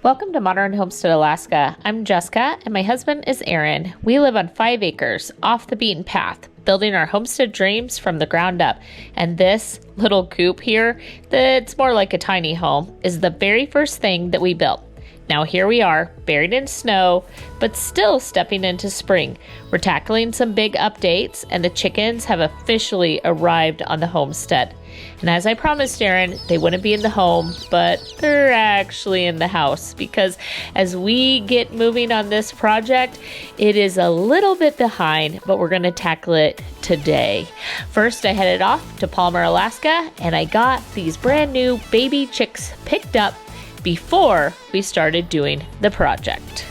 Welcome to Modern Homestead, Alaska. I'm Jessica and my husband is Aaron. We live on 5 acres off the beaten path, building our homestead dreams from the ground up. And this little coop here, that's more like a tiny home, is the very first thing that we built. Now here we are, buried in snow, but still stepping into spring. We're tackling some big updates, and the chickens have officially arrived on the homestead. And as I promised Aaron, they wouldn't be in the home, but they're actually in the house, because as we get moving on this project, it is a little bit behind, but we're going to tackle it today. First, I headed off to Palmer, Alaska, and I got these brand new baby chicks picked up before we started doing the project.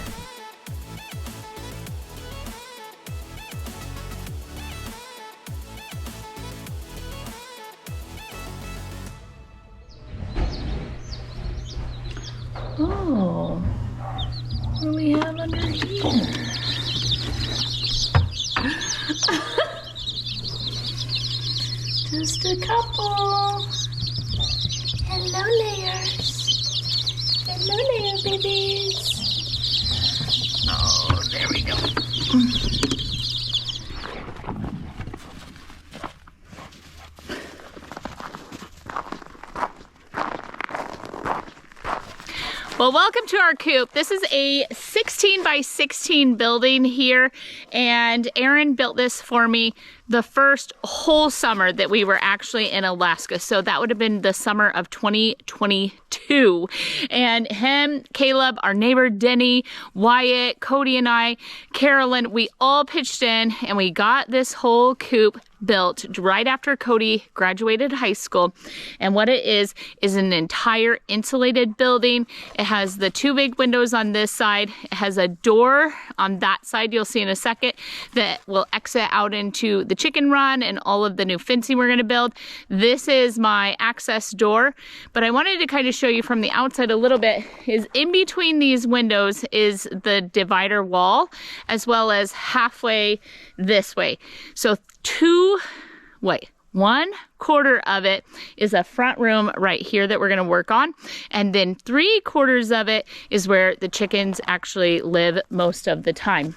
Oh, what do we have under here? Just a couple. Hello, layers. Hello there, babies. Oh, there we go. Well, welcome to our coop. This is a 16 by 16 building here, and Aaron built this for me the first whole summer that we were actually in Alaska. So that would have been the summer of 2022. And him, Caleb, our neighbor Denny, Wyatt, Cody and I, Carolyn, we all pitched in and we got this whole coop built right after Cody graduated high school. And what it is an entire insulated building. It has the 2 big windows on this side. It has a door on that side, you'll see in a second, that will exit out into the chicken run and all of the new fencing we're going to build. This is my access door, but I wanted to kind of show you from the outside a little bit. Is in between these windows is the divider wall, as well as halfway this way. So 1/4 of it is a front room right here that we're going to work on, and then 3/4 of it is where the chickens actually live most of the time.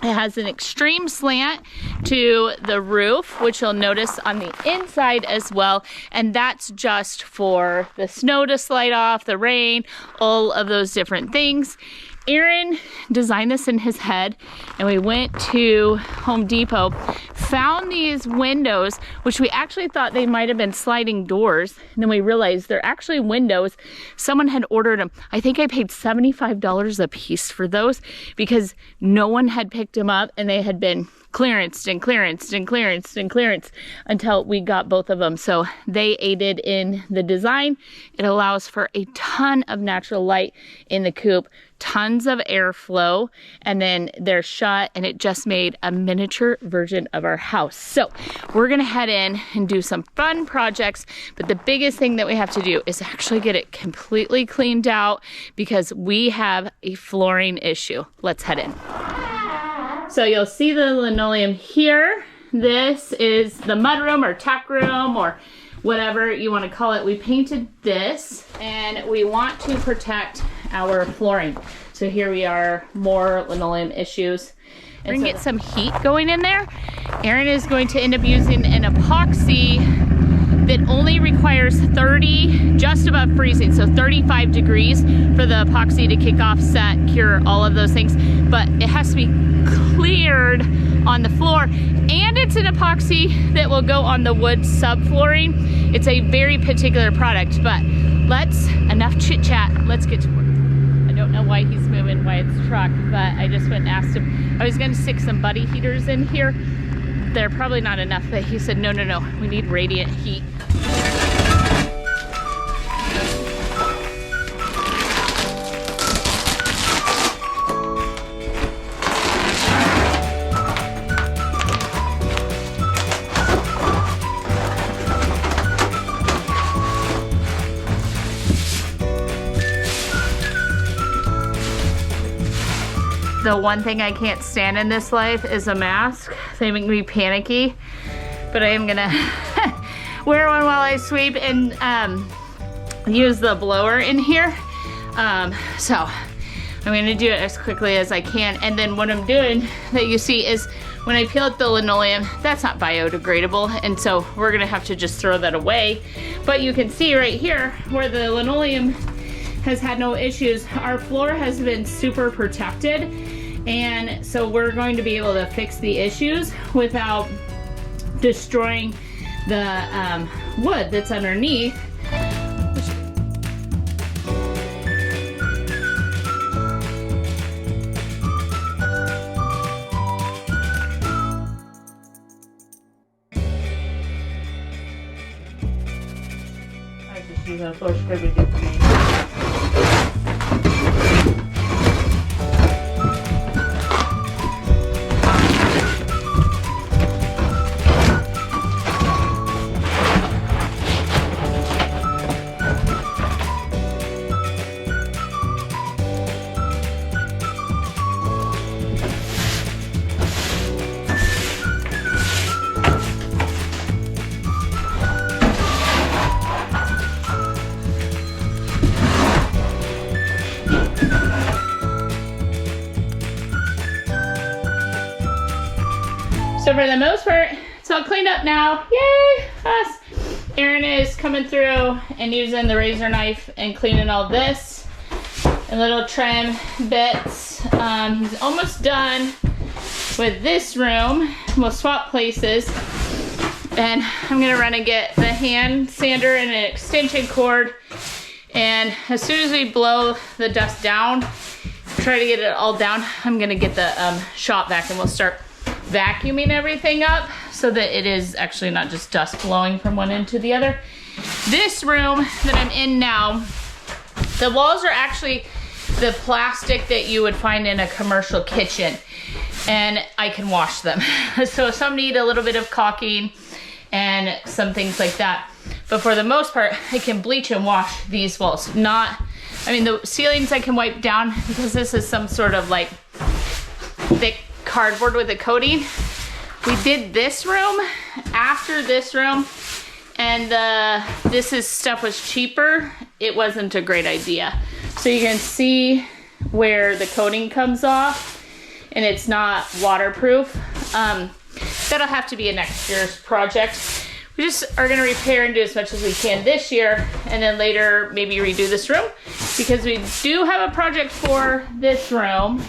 It has an extreme slant to the roof, which you'll notice on the inside as well. And that's just for the snow to slide off, the rain, all of those different things. Aaron designed this in his head, and we went to Home Depot, found these windows, which we actually thought they might have been sliding doors, and then we realized they're actually windows. Someone had ordered them. I think I paid $75 a piece for those because no one had picked them up, and they had been clearanced and clearanced and clearanced and clearanced until we got both of them. So they aided in the design. It allows for a ton of natural light in the coop, tons of airflow, and then they're shut, and it just made a miniature version of our house. So we're gonna head in and do some fun projects, but the biggest thing that we have to do is actually get it completely cleaned out because we have a flooring issue. Let's head in. So you'll see the linoleum here. This is the mudroom or tack room or whatever you want to call it. We painted this and we want to protect our flooring. So here we are, more linoleum issues. And we're gonna get some heat going in there. Aaron is going to end up using an epoxy that only requires 30, just above freezing, so 35 degrees for the epoxy to kick off, set, cure, all of those things. But it has to be cleared on the floor, and it's an epoxy that will go on the wood subflooring. It's a very particular product, but enough chit chat, let's get to work. I don't know why he's moving Wyatt's truck, but I just went and asked him. I was gonna stick some buddy heaters in here. They're probably not enough, but he said, no, we need radiant heat. The one thing I can't stand in this life is a mask. They make me panicky, but I am gonna wear one while I sweep and use the blower in here. So I'm gonna do it as quickly as I can. And then what I'm doing that you see is when I peel out the linoleum, that's not biodegradable. And so we're gonna have to just throw that away. But you can see right here where the linoleum has had no issues. Our floor has been super protected. And so we're going to be able to fix the issues without destroying the wood that's underneath. I just use a floor scrub to do for me. So for the most part, it's all cleaned up now. Yay, us. Aaron is coming through and using the razor knife and cleaning all this and little trim bits. He's almost done with this room. We'll swap places. And I'm gonna run and get the hand sander and an extension cord. And as soon as we blow the dust down, try to get it all down, I'm gonna get the shop vac and we'll start vacuuming everything up so that it is actually not just dust blowing from one end to the other. This room that I'm in now, the walls are actually the plastic that you would find in a commercial kitchen, and I can wash them. So some need a little bit of caulking and some things like that. But for the most part, I can bleach and wash these walls. The ceilings I can wipe down because this is some sort of like thick cardboard with a coating. We did this room after this room, and this stuff was cheaper. It wasn't a great idea. So you can see where the coating comes off, and it's not waterproof. That'll have to be a next year's project. We just are gonna repair and do as much as we can this year, and then later maybe redo this room, because we do have a project for this room,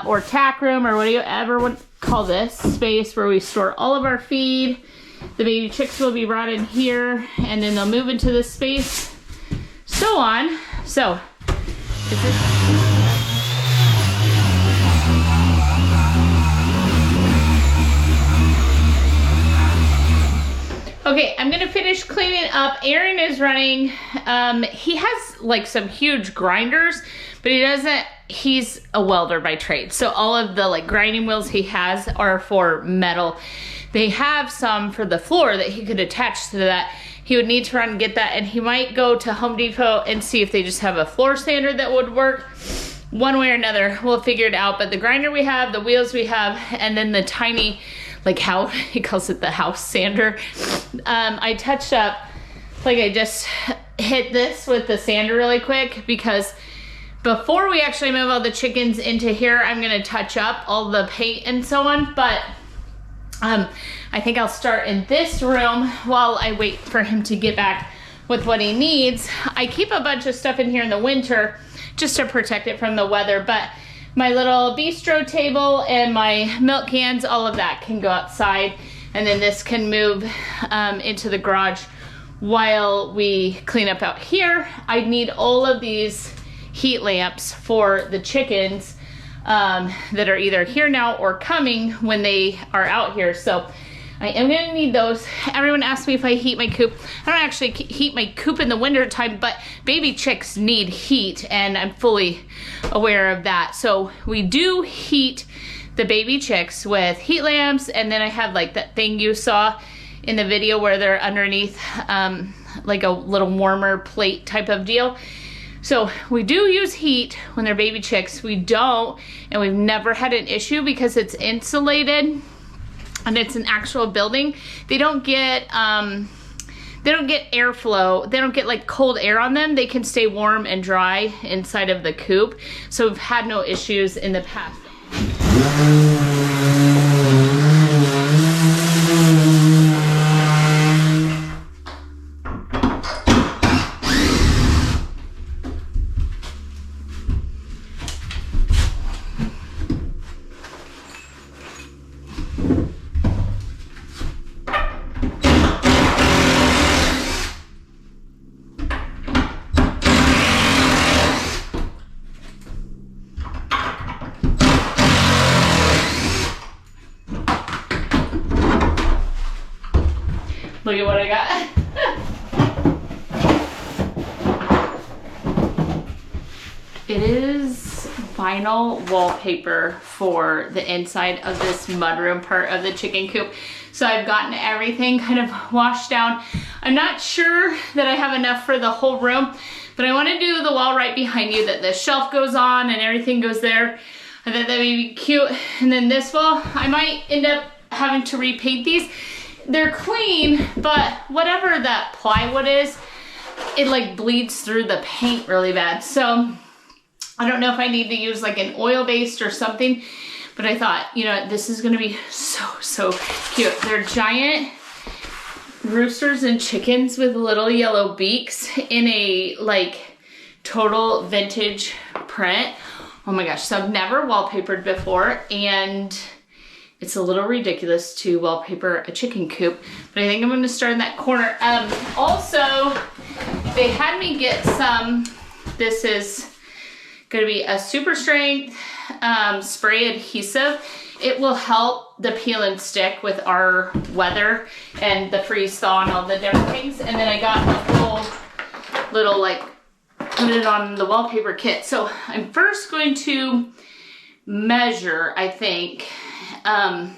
or tack room, or whatever you would call this space, where we store all of our feed. The baby chicks will be brought in here, and then they'll move into this space, so on. So, is this... Okay, I'm gonna finish cleaning up. Aaron is running, he has like some huge grinders, but he's a welder by trade. So all of the like grinding wheels he has are for metal. They have some for the floor that he could attach to that. He would need to run and get that, and he might go to Home Depot and see if they just have a floor sander that would work. One way or another, we'll figure it out. But the grinder we have, the wheels we have, and then the tiny, like how he calls it, the house sander. I touched up, like I just hit this with the sander really quick, because before we actually move all the chickens into here, I'm gonna touch up all the paint and so on. But I think I'll start in this room while I wait for him to get back with what he needs. I keep a bunch of stuff in here in the winter just to protect it from the weather, but my little bistro table and my milk cans, all of that can go outside, and then this can move into the garage while we clean up out here. I need all of these heat lamps for the chickens that are either here now or coming when they are out here. So I am gonna need those. Everyone asks me if I heat my coop. I don't actually heat my coop in the winter time, but baby chicks need heat, and I'm fully aware of that. So we do heat the baby chicks with heat lamps, and then I have like that thing you saw in the video where they're underneath like a little warmer plate type of deal. So we do use heat when they're baby chicks. We don't, and we've never had an issue because it's insulated and it's an actual building. They don't get they don't get airflow. They don't get like cold air on them. They can stay warm and dry inside of the coop. So we've had no issues in the past. Look at what I got. It is vinyl wallpaper for the inside of this mudroom part of the chicken coop. So I've gotten everything kind of washed down. I'm not sure that I have enough for the whole room, but I want to do the wall right behind you that the shelf goes on and everything goes there. I thought that would be cute. And then this wall, I might end up having to repaint these. They're clean, but whatever that plywood is, it like bleeds through the paint really bad. So I don't know if I need to use like an oil-based or something, but I thought, you know, this is gonna be so cute. They're giant roosters and chickens with little yellow beaks in a like total vintage print. Oh my gosh, so I've never wallpapered before, and it's a little ridiculous to wallpaper a chicken coop, but I think I'm gonna start in that corner. Also, they had me get some, this is gonna be a super strength spray adhesive. It will help the peel and stick with our weather and the freeze thaw and all the different things. And then I got a little like, put it on the wallpaper kit. So I'm first going to measure, I think, and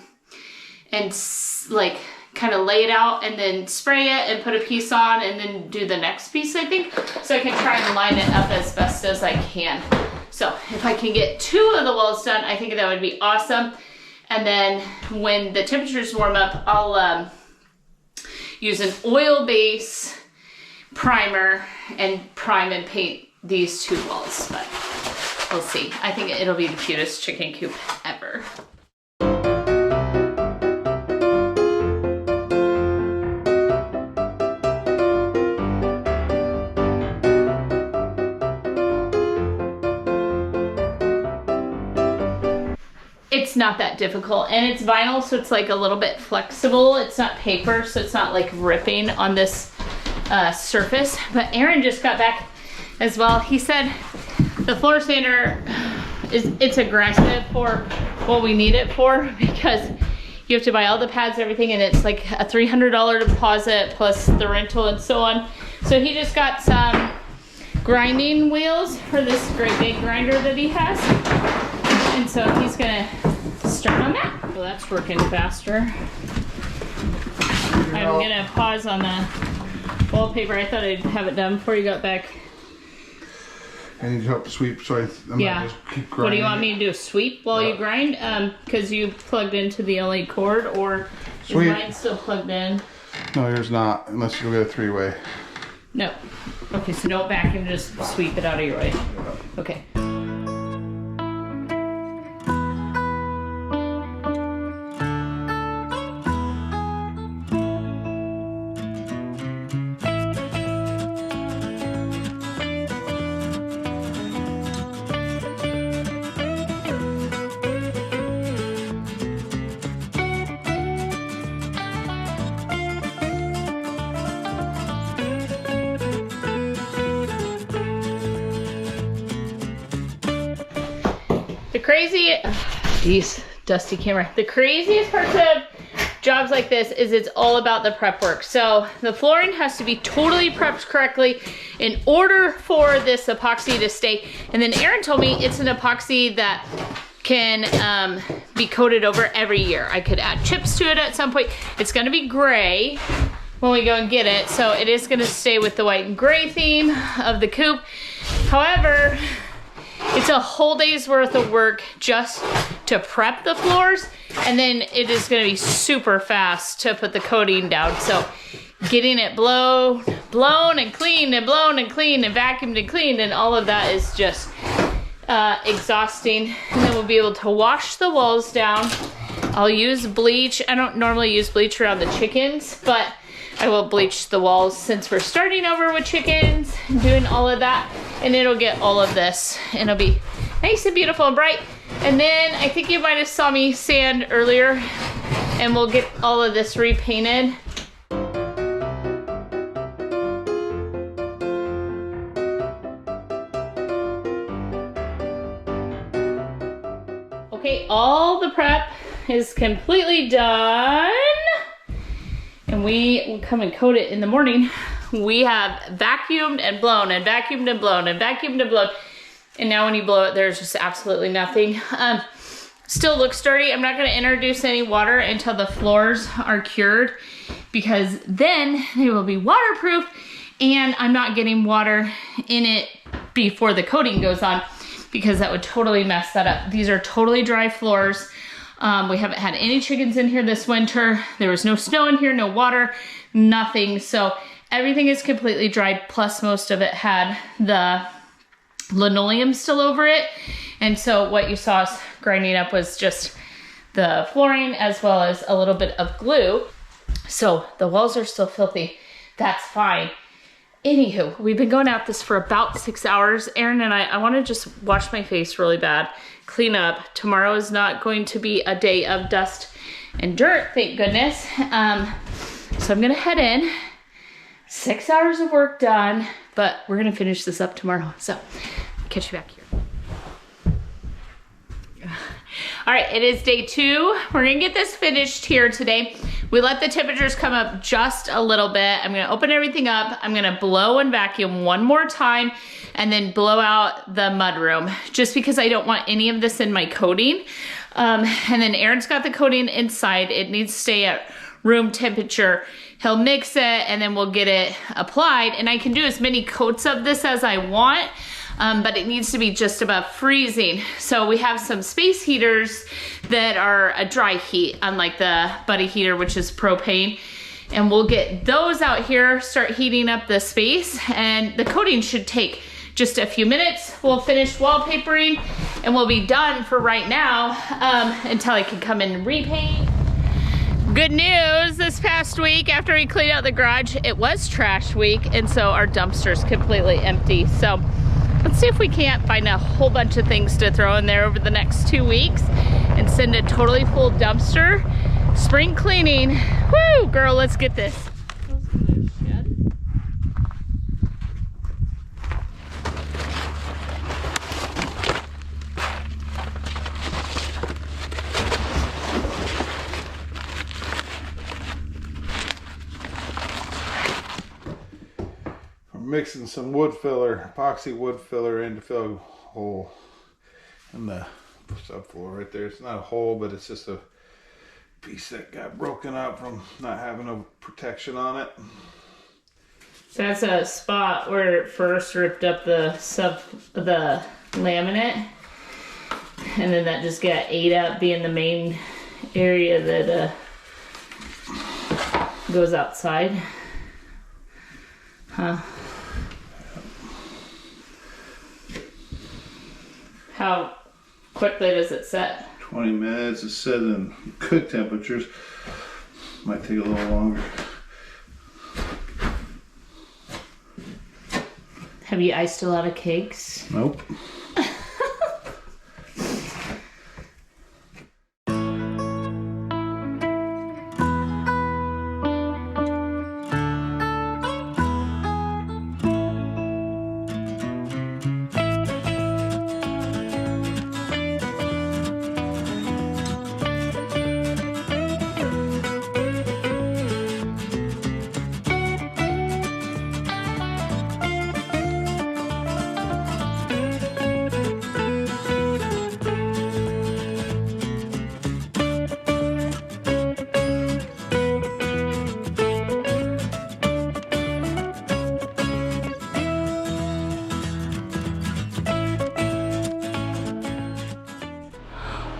like kind of lay it out and then spray it and put a piece on and then do the next piece, I think, so I can try and line it up as best as I can. So if I can get 2 of the walls done, I think that would be awesome. And then when the temperatures warm up, I'll use an oil base primer and prime and paint these 2 walls, but we'll see. I think it'll be the cutest chicken coop ever. It's not that difficult, and it's vinyl, so it's like a little bit flexible. It's not paper, so it's not like ripping on this surface. But Aaron just got back as well. He said the floor sander it's aggressive for what we need it for, because you have to buy all the pads, everything, and it's like a $300 deposit plus the rental and so on. So he just got some grinding wheels for this great big grinder that he has, and so he's gonna start on that. Well, that's working faster. I'm gonna pause on the wallpaper. I thought I'd have it done before you got back. I need help sweep, so I'm yeah. just keep grinding. What do you want me to do? Sweep while you grind? Because you plugged into the only cord, or is mine still plugged in? No, yours not, unless you go get a 3-way. No. Okay, so don't vacuum, just sweep it out of your way. Okay. Dusty camera. The craziest parts of jobs like this is it's all about the prep work. So the flooring has to be totally prepped correctly in order for this epoxy to stay. And then Aaron told me it's an epoxy that can be coated over every year. I could add chips to it at some point. It's gonna be gray when we go and get it, so it is gonna stay with the white and gray theme of the coop. However, it's a whole day's worth of work just to prep the floors, and then it is gonna be super fast to put the coating down. So getting it blown and cleaned and blown and cleaned and vacuumed and cleaned, and all of that is just exhausting. And then we'll be able to wash the walls down. I'll use bleach. I don't normally use bleach around the chickens, but I will bleach the walls since we're starting over with chickens and doing all of that. And it'll get all of this, and it'll be nice and beautiful and bright. And then I think you might have saw me sand earlier, and we'll get all of this repainted. Okay, all the prep is completely done. And we will come and coat it in the morning. We have vacuumed and blown and vacuumed and blown and vacuumed and blown. And now when you blow it, there's just absolutely nothing. Still looks dirty. I'm not gonna introduce any water until the floors are cured, because then they will be waterproof, and I'm not getting water in it before the coating goes on, because that would totally mess that up. These are totally dry floors. We haven't had any chickens in here this winter. There was no snow in here, no water, nothing. So everything is completely dry, plus most of it had the linoleum still over it. And so what you saw us grinding up was just the flooring as well as a little bit of glue. So the walls are still filthy. That's fine. Anywho, we've been going at this for about 6 hours. Aaron and I want to just wash my face really bad, clean up. Tomorrow is not going to be a day of dust and dirt, thank goodness. So I'm gonna head in. 6 hours of work done, but we're gonna finish this up tomorrow. So catch you back here. All right, it is day 2. We're gonna get this finished here today. We let the temperatures come up just a little bit. I'm gonna open everything up. I'm gonna blow and vacuum one more time and then blow out the mudroom, just because I don't want any of this in my coating. And then Aaron's got the coating inside. It needs to stay at room temperature. He'll mix it and then we'll get it applied. And I can do as many coats of this as I want, but it needs to be just above freezing. So we have some space heaters that are a dry heat, unlike the buddy heater, which is propane. And we'll get those out here, start heating up the space, and the coating should take just a few minutes. We'll finish wallpapering and we'll be done for right now, until I can come in and repaint. Good news, this past week after we cleaned out the garage, it was trash week, and so our dumpster's completely empty. So let's see if we can't find a whole bunch of things to throw in there over the next 2 weeks and send a totally full dumpster. Spring cleaning. Woo, girl, let's get this. Mixing some wood filler, epoxy wood filler in to fill a hole in the subfloor right there. It's not a hole, but it's just a piece that got broken up from not having no protection on it. So that's a spot where it first ripped up the laminate, and then that just got ate up, being the main area that goes outside. Huh. How quickly does it set? 20 minutes. It's set in cook temperatures. Might take a little longer. Have you iced a lot of cakes? Nope.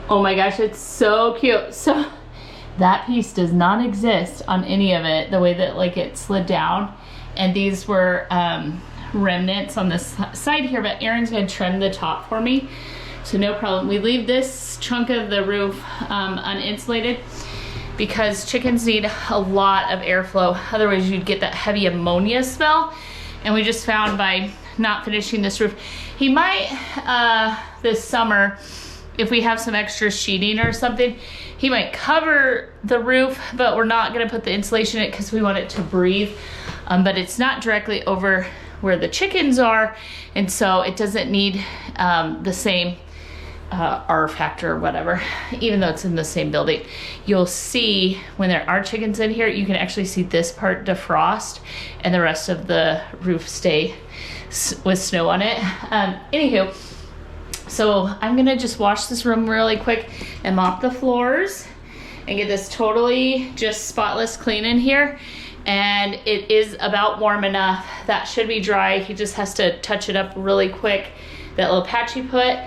Oh my gosh, it's so cute. So That piece does not exist on any of it, the way that like it slid down. And these were remnants on this side here, but Aaron's gonna trim the top for me. So no problem. We leave this chunk of the roof uninsulated because chickens need a lot of airflow. Otherwise you'd get that heavy ammonia smell. And we just found by not finishing this roof, he might, this summer, if we have some extra sheeting or something, he might cover the roof, but we're not gonna put the insulation in it because we want it to breathe. But it's not directly over where the chickens are, and so it doesn't need the same R factor or whatever, even though it's in the same building. You'll see when there are chickens in here, you can actually see this part defrost and the rest of the roof stay with snow on it. Anywho, so I'm gonna just wash this room really quick and mop the floors and get this totally just spotless clean in here. And it is about warm enough. That should be dry. He just has to touch it up really quick, that little patch he put.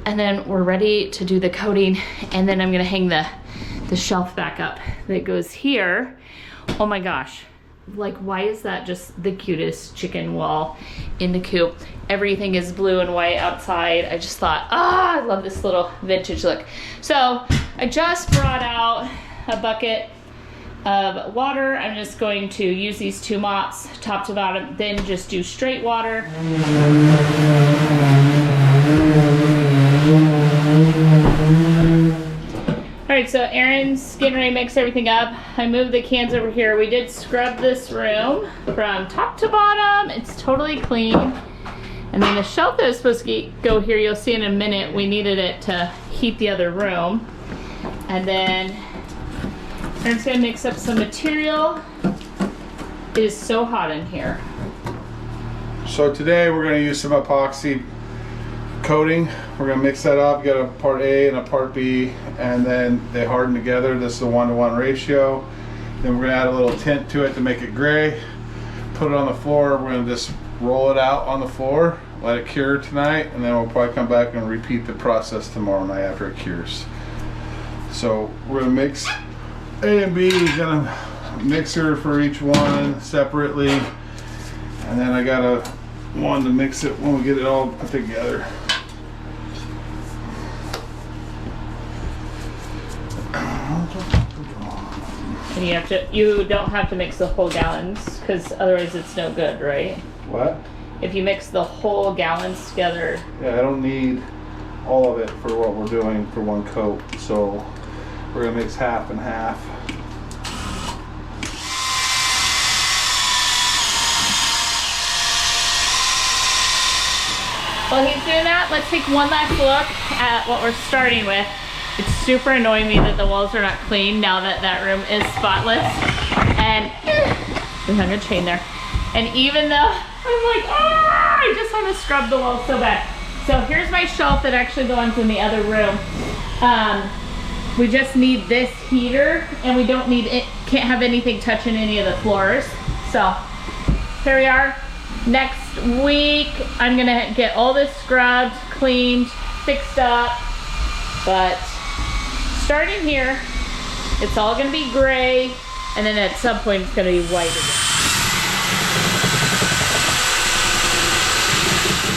And then we're ready to do the coating. And then I'm gonna hang the shelf back up that goes here. Oh my gosh. Like, why is that just the cutest chicken wall in the coop? Everything is blue and white outside. I just thought, I love this little vintage look. So I just brought out a bucket of water. I'm just going to use these 2 mops, top to bottom, then just do straight water. All right, so Aaron's getting ready to mix everything up. I moved the cans over here. We did scrub this room from top to bottom. It's totally clean. And then the shelf that was supposed to go here, you'll see in a minute, we needed it to heat the other room. And then Aaron's gonna mix up some material. It is so hot in here. So today we're gonna use some epoxy coating. We're gonna mix that up, get a part A and a part B, and then they harden together. This is a 1-to-1 ratio. Then we're gonna add a little tint to it to make it gray. Put it on the floor. We're gonna just roll it out on the floor, let it cure tonight, and then we'll probably come back and repeat the process tomorrow night after it cures. So we're gonna mix A and B. Got a mixer for each one separately, and then I got a one to mix it when we get it all put together. And you don't have to mix the whole gallons because otherwise it's no good, right? What? If you mix the whole gallons together. Yeah, I don't need all of it for what we're doing for one coat, so we're gonna mix half and half. While he's doing that, let's take one last look at what we're starting with. It's super annoying me that the walls are not clean now that that room is spotless. And we hung a chain there. And even though I'm like, I just want to scrub the walls so bad. So here's my shelf that actually belongs in the other room. We just need this heater, and we don't need it, can't have anything touching any of the floors. So here we are. Next week, I'm gonna get all this scrubbed, cleaned, fixed up. But starting here, it's all gonna be gray, and then at some point it's gonna be white again.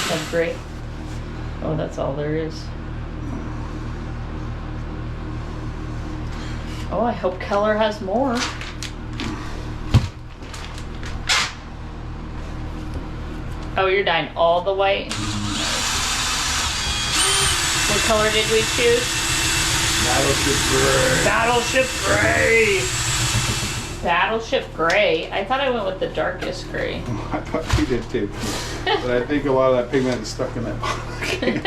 That's great. Oh, that's all there is. Oh, I hope Keller has more. Oh, you're dyeing all the white? What color did we choose? Battleship gray. Battleship gray. Battleship gray. I thought I went with the darkest gray. I thought you did too. But I think a lot of that pigment is stuck in that can.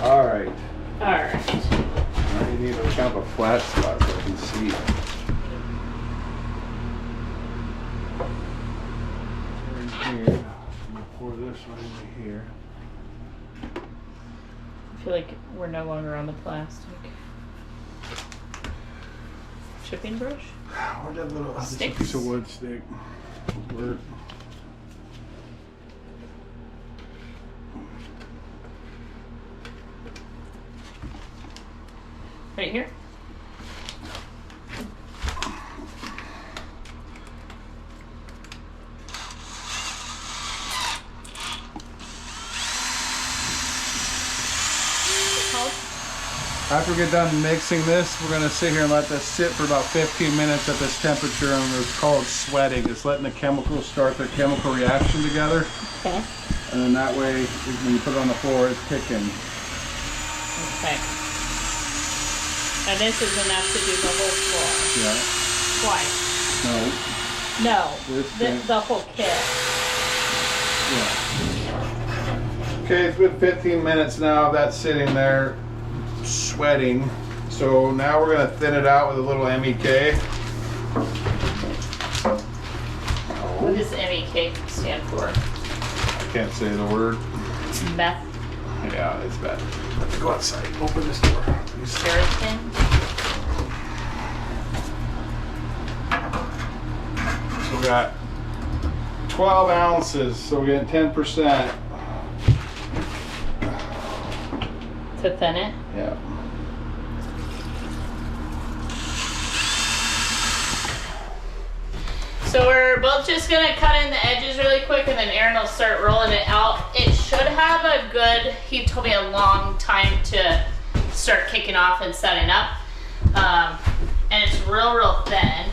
All right. All right. Now you need kind of a flat spot so I can see it. Here. Pour this right into here. I feel like we're no longer on the plastic. Chipping brush? Where'd that little Sticks? piece of wood stick? Where? Right here. After we get done mixing this, we're gonna sit here and let this sit for about 15 minutes at this temperature, and it's called sweating. It's letting the chemicals start their chemical reaction together. Okay. And then that way, when you put it on the floor, it's kicking. Okay. And this is enough to do the whole floor. Yeah. Twice. No, the whole kit. Yeah. Okay, it's been 15 minutes now. That's sitting there sweating. So now we're going to thin it out with a little MEK. What does MEK stand for? I can't say the word. It's meth. Yeah, it's bad. Let's go outside. Open this door, please. Paraffin. So we got 12 ounces, so we're getting 10%. To thin it? Yeah. So we're both just gonna cut in the edges really quick, and then Aaron will start rolling it out. It should have a good, he told me, a long time to start kicking off and setting up. And it's real thin.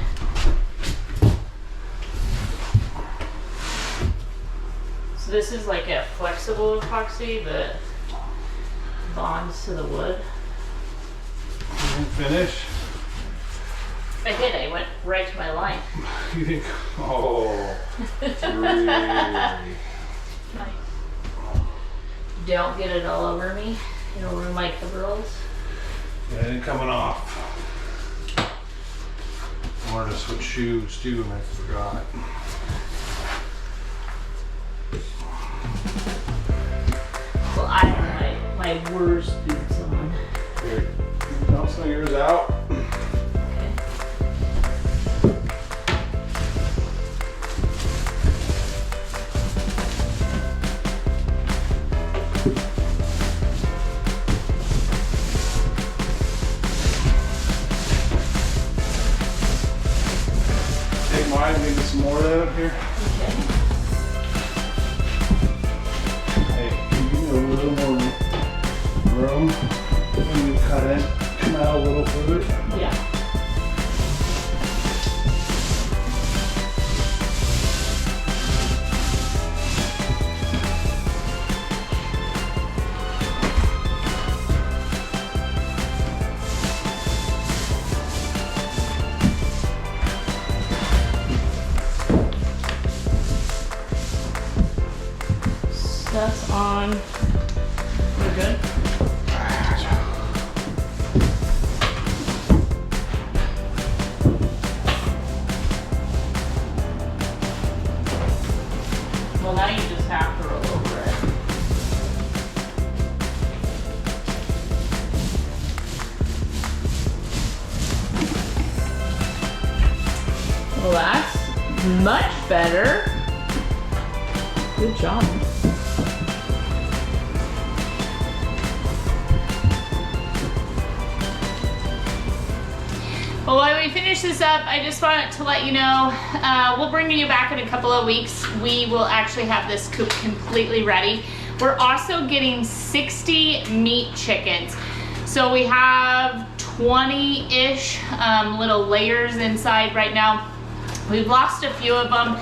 So this is like a flexible epoxy, but bonds to the wood. You didn't finish? I did, I went right to my line. You think, oh, really? Don't get it all over me. It'll ruin my coveralls. Yeah, it ain't coming off. I wanted to switch shoes too, and I forgot. Well, I have my worst boots on. Here, dump some of yours out. Okay. Take mine, maybe some more of that up here. Okay. Hey, you need a little more room when you cut it. Come out a little further. Yeah. That's on. We're good? Well, now you just have to roll over it. Well, that's much better. Good job. Well, while we finish this up, I just wanted to let you know, we'll bring you back in a couple of weeks. We will actually have this coop completely ready. We're also getting 60 meat chickens. So we have 20-ish little layers inside right now. We've lost a few of them.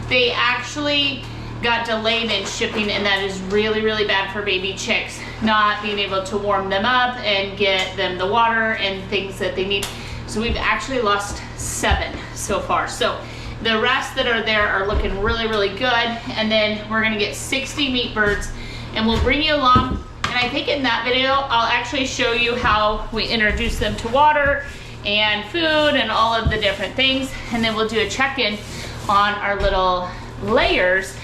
They actually got delayed in shipping, and that is really bad for baby chicks, not being able to warm them up and get them the water and things that they need. So we've actually lost 7 so far. So the rest that are there are looking really good. And then we're gonna get 60 meat birds, and we'll bring you along. And I think in that video, I'll actually show you how we introduce them to water and food and all of the different things. And then we'll do a check-in on our little layers,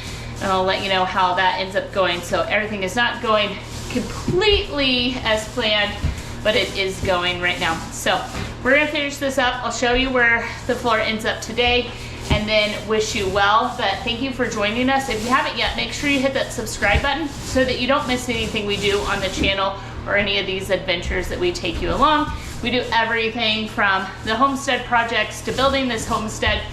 and I'll let you know how that ends up going. So everything is not going completely as planned, but it is going right now. So we're gonna finish this up. I'll show you where the floor ends up today, and then wish you well. But thank you for joining us. If you haven't yet, make sure you hit that subscribe button so that you don't miss anything we do on the channel or any of these adventures that we take you along. We do everything from the homestead projects to building this homestead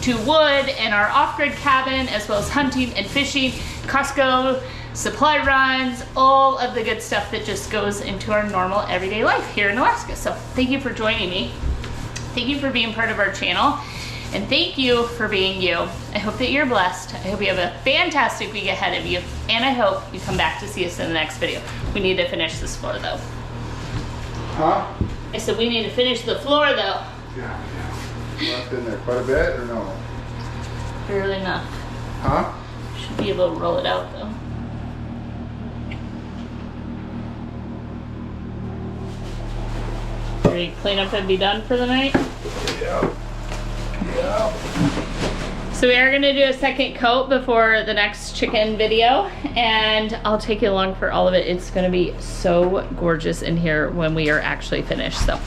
to wood and our off-grid cabin, as well as hunting and fishing, Costco, supply runs, all of the good stuff that just goes into our normal everyday life here in Alaska. So thank you for joining me. Thank you for being part of our channel. And thank you for being you. I hope that you're blessed. I hope you have a fantastic week ahead of you. And I hope you come back to see us in the next video. We need to finish this floor though. Huh? I said we need to finish the floor though. Yeah. Left in there quite a bit or no? Barely enough. Huh? Should be able to roll it out though. Ready to clean up and be done for the night? Yeah. So we are gonna do a second coat before the next chicken video, and I'll take you along for all of it. It's gonna be so gorgeous in here when we are actually finished. So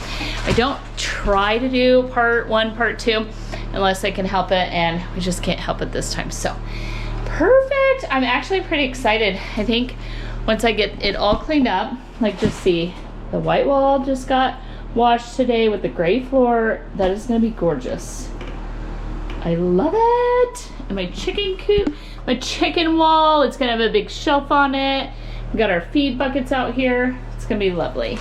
I don't try to do part 1, part 2, unless I can help it, and we just can't help it this time. So perfect. I'm actually pretty excited. I think once I get it all cleaned up, like just see the white wall just got washed today with the gray floor. That is gonna be gorgeous. I love it. And my chicken coop, my chicken wall, it's gonna have a big shelf on it. We got our feed buckets out here. It's gonna be lovely.